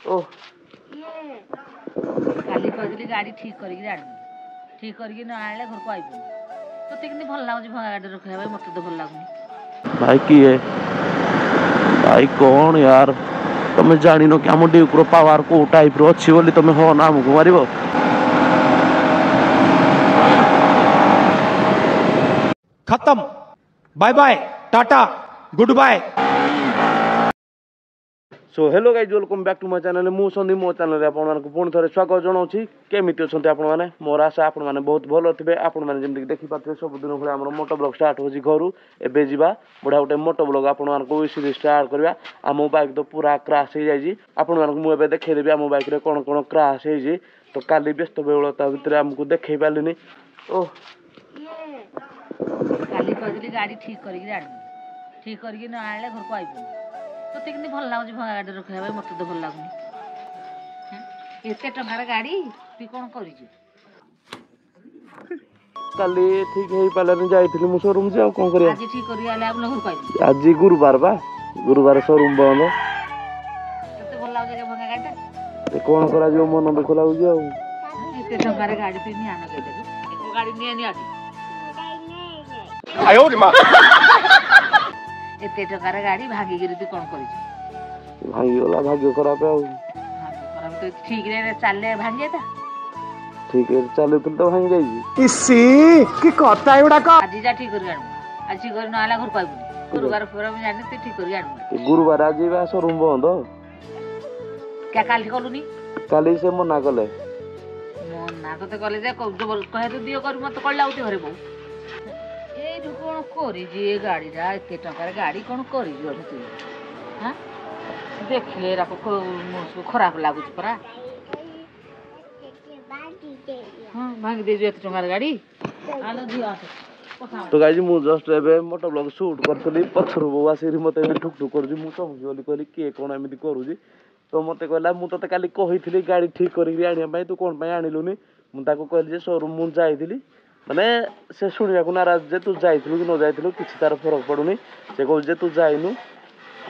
ओह काली कहली गाड़ी ठीक करके आनू ठीक करके न आने घर को आइबू तो कितनी भल लगुच भंगा गाड़ी रखा भाई मत तो भल लगुनी भाई किए भाई कौन यार तुम जान कि आम ड्यूक्र पावर को टाइप रो अच्छी बोली तुम हो ना आमको मार खत्म bye bye tata goodbye. So hello guys welcome back to my channel मु संदीप मो चैनल आपण मानक पुणी थे स्वागत जनाऊँ केमिति अच्छा आपण मैंने मोर आशा आपण मैंने बहुत भल थे आपण मैंने जमी देखिपे सबुदिन भाई आम मोटो ब्लॉग स्टार्ट हो घर एवं जा बढ़िया गोटे मोटो ब्लॉग आपण मानक स्टार्ट करवा आम बाइक तो पूरा क्राश हो जाए आपण मानक मुझे देखदेवी आम बाइक कौन कौन क्राश हो तो काली व्यस्त बहुलता भितर आमको देखे पारे ओह काली कहली गाड़ी ठीक करके आनू ठीक करके न आने घर को आइबू तो कितनी भल लगुच भंगा गाड़ी रखा भाई मत तो भल लगुनी एत टंकार गाड़ी तु कौन कर काली ठीक हो पारानी जाइली मु शोरूम से कौन कर आज ठीक करके आले आप घर को आइबू आज गुरुवार बा गुरुवार शोरूम बंद तते भल लगुच भंगा गाड़ी कौन करा जो मन दुख लगुच एत टंकार गाड़ी तु नि आन एको गाड़ी नि आनी आज आयो रे मां एत टंकार गाड़ी भागिगिरी तु कौन कर भांगीगला भाग्य खराब है तो ठीक रे चलले भांगे था ठीक है चलू तो भांगी जाइए इसी की कथा एडा का आज जा ठीक कर आनू आज ठीक कर न आला घर को आइबू गुरुवार पूरा में जाने तु ठीक कर आनू गुरुवार आज बा शोरूम बंद क्या काल कलुनी काली से मना कले मना तो कले जे कहे तो दियो कर मत कल लाउती घरे बो एठु कोन करी जे गाड़ी रा एते टंकार गाड़ी कोन करी जो तू हां देखले रा को मुसको खराब लागुच परा हां भाग दे जो एते टंकार गाड़ी आलो दियो आसे तो गाइज मु जस्ट एबे मोटो ब्लॉग शूट करथली पछर बवा सेरी मते ठुक ठुक कर मु समझ बोली कहली के कोन एमिति करू तो मते कहला मु तते काली कहिथली गाड़ी ठीक करी आनिया भाई तू कोन भाई आनिलुनी मु ताको कहली जे शोरूम मु जाइथिली माने से शुणिया को नाराज जे तू जाइथिलु कि न जाइथिलु किछि तार फरक पडुनी से कहू जे तू जाइनु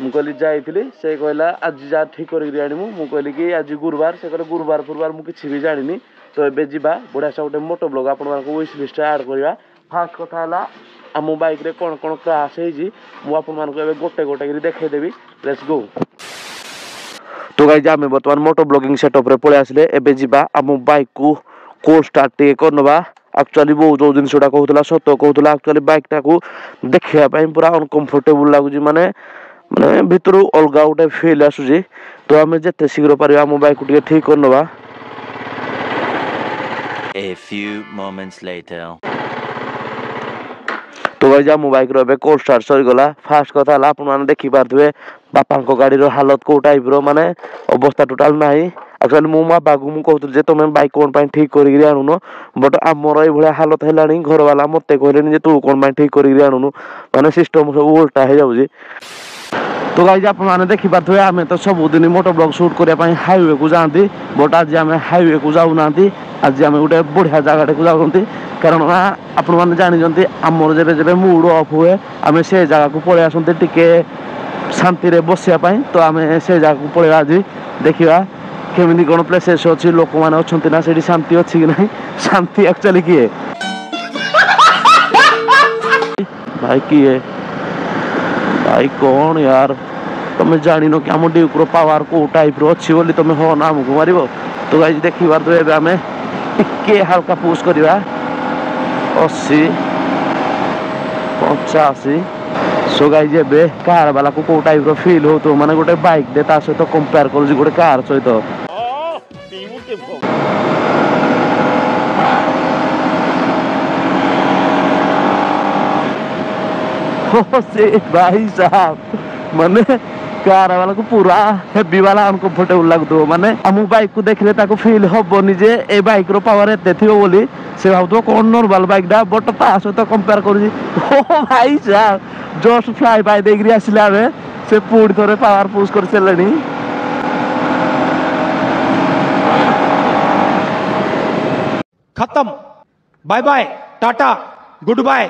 मु कहली जाइथिली से कहला आज जा ठीक करी आनिमु मु कहली कि आज गुरुवार से कहले गुरुवार पुरवार मु किछि भी जानिनी तो एबे जिबा बढ़िया से गोटे मोटो ब्लॉग आपण मानको विश लिस्ट ऐड करबा फास्ट कथा हला आम बाइक रे कोन कोन क्राश हेजी मु आपण मानको एबे गोटे गोटे करी देखाई देबी लेट्स गो। तो गाइज आमे वर्तमान मोटो ब्लॉगिंग सेटअप रे पळे आसले एबे जिबा आम बाइक को स्टार्ट टे करनबा एक्चुअली वो जो जिनसटा कहूला सत कहूला एक्चुअली बाइक टाको देखिया पूरा अनकंफर्टेबल लगुच माने माने भितर अलग गोटे फिल आसुची तो आम जिते शीघ्र पार आम बाइक को ठीक करनबा। A few moments later. तो भाई आम बाइक रे कोल्ड स्टार्ट सरीगला फास्ट कथा हला आपण माने देखि पारथुवे बापा को गाड़ी रो हालत को टाइप रो माने अवस्था टोटल नाही एक्चुअली मु मा बागु मु कहतु जे तुम बाइक कोन पाई ठीक करी आनुनो बट आमर ए भलिया हालत हेलानी घर वाला मते कहलेनी जे तू कोन पाई ठीक करी आनुनु माने सिस्टम सब उल्टा हे जाउजी। तो गाइज आप माने देखि पारथुवे आमे तो सब दिन मोटो ब्लॉग शूट करिया पाई हाईवे को जांती बट आज आमे हाईवे को जाउ नांती आज आमे गोटे बढ़िया जगह को जाउंती कारण आपण माने जानि जंती आमर जेबे जेबे मूड ऑफ हुए आमे से जगह को पळे आसंती टिके शांति रे बसिया पाई तो आमे से जगह को पळे आज देखिबा केमिति कोन प्लेसेस अछि लोक माने अछंती ना सेठी शांति अछि कि नहीं शांति एक्चुअली की है भाई की है भाई कौन यार तुम जान कि आम ड्यूक्र पावर को टाइप रो अच्छी बोली तुम हो ना आमको मार तो गाइज देखी बार तो एबे आमे टिके हल्का पुश करवा 80 85 सो गाइज एबे कार वाला को टाइप रो फील हो तो माने गोटे बाइक दे ता सहित कंपेयर करू गोटे कार सहित भाई साहब माने कार वाला को पूरा हेवी वाला अनकंफर्टेबल लगतो माने हम बाइक को देखले ताको फील होबनी जे ए बाइक रो पावर एते थियो बोली से भाबतो कोन नॉर्मल बाइक दा बट ता सहित कंपेयर करू ओ भाई साहब जस्ट फ्लाई बाय देग्री आसिला रे से पूरी थोरे पावर पुश कर चलनी खत्म bye bye tata goodbye.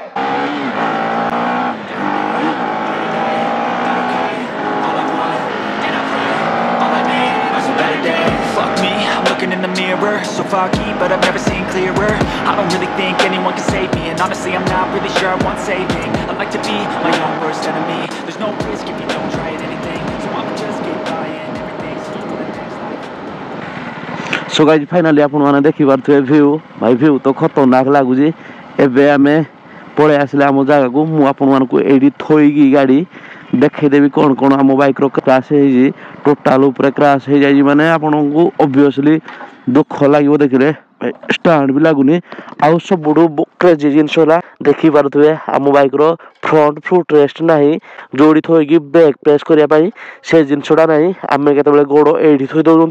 in the mirror, so foggy, but I've never seen clearer. I don't really think anyone can save me, and honestly I'm not really sure I want saving. I like to be my own worst enemy. There's no risk if you don't try at anything, so I'ma just keep buying everything's for the next life. So guys finally आपण मैंने देखी पारे view भाई view तो खतरनाक लगुच एवं आम पलि आसिले आम जगह को मुझे थोईकी गाड़ी देखदेवी कौन कौन आम बाइक क्रैश हो टोटाल उपरे क्रैश हो जाए माने आपन को ऑब्वियसली दुख लगे देखिले स्टार्ट भी लगुनि आउ सब क्रेजी जिनस देखी पारे आम बाइक फ्रंट फुट रेस्ट ना जोड़ी थोईकी ब्रेक प्रेस करने से जिनसा ना आम के गोड़ एठी थोई दौरान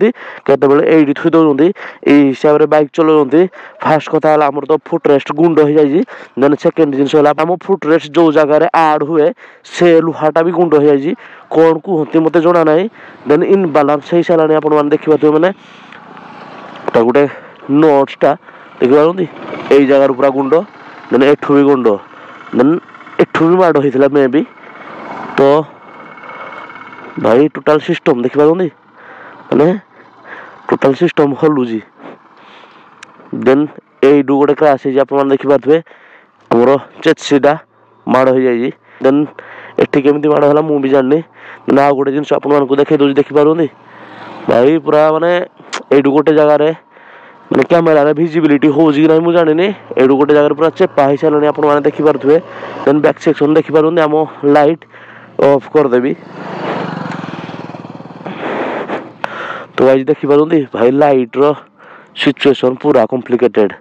के थोई दौरान यही हिसाब से बाइक चलाते फास्ट कथा आमर तो फुट रेस्ट गुंड हो जाए देन सेकेंड जिनस आम फुट रेस्ट जो जगार आड हुए से लुहाटा भी गुंड हो जाए कौन कहते मत जना ना देन इनबालांस हो सारे आप देखिए मैंने गोटे नट्सटा देखिपारती यही जगार पूरा गुंड देन एठू भी गुंड देन एठू भी माड़ होता मे भी तो भाई टोटाल सिस्टम देखिपारती मैंने टोटाल सिस्टम हलुची देन यू गोटे क्रैश हो देखिपारे आमर चेसीटा माड़ हो जाए देन एटी केमी माड़ है मुझे जानी देन आ गोटे जिन आपको देखे दूसरी देखिपारती भाई पूरा माने यू गोटे जगार मैंने कैमेरा भिजिबिलिटी हो ना जानी यू गोटे जगह पूरा चेपा हो सारे आपने देखिपारे देन बैक सेक्शन देखिपारे आम लाइट ऑफ करदेवी तो आज देखिपारे भाई लाइट्र सिचुएशन पूरा कॉम्प्लिकेटेड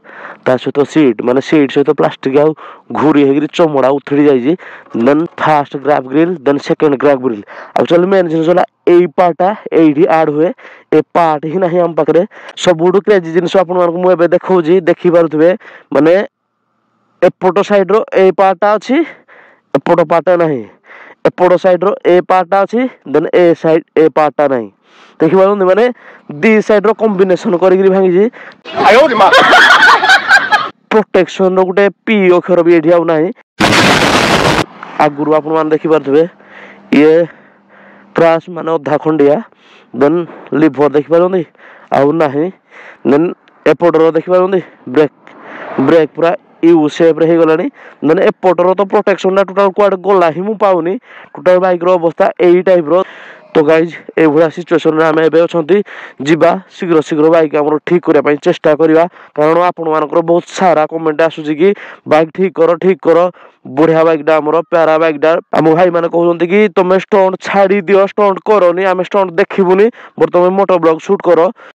ता सहित सीट माने सीट सहित प्लास्टिक आउ घूरी होगी चमड़ा उथड़ी जाइए then first grab grill then second grab grill actually main जिन यही पार्टा ये आड हुए ए पार्ट ही ना आम पाखे सबुठ क्रेजी जिन मुझे देखा देखिपारे माने एपट साइड्र ए पार्टा अच्छी एपट पार्टा ना एपट साइड्र ए पार्टा अच्छी देन ए साइड ए पार्टा ना देखिपारे माने दी साइड्र कॉम्बिनेशन करी भांगी प्रोटेक्शन गोटे पी अक्षर भी ये आना आगुरी आप देखिपारे ये क्रैश माने अधा खंडिया देन लिभर देखिपारे आउ ना देन एपटर देखिपारे ब्रेक ब्रेक पूरा यू सेप रे गला देन एपटर तो प्रोटेक्शन टोटाल कुआडे गला ही मुझे पाऊनी टोटाल बाइक अवस्था यही टाइप तो गाइज ये सिचुएसन आम एवं जीवा शीघ्र शीघ्र बाइक आम ठीक करने चेष्टा करवा कारण आपण मानकर बहुत सारा कमेंट आसूसी कि बाइक ठीक कर बढ़िया बाइकटा आमर प्यारा बाइकटा आम भाई मैंने कहते कि तुम स्टंट छाड़ी दियो स्टंट करनी आम स्टंट देखबूनी बट तुम मोटर ब्लॉग शूट कर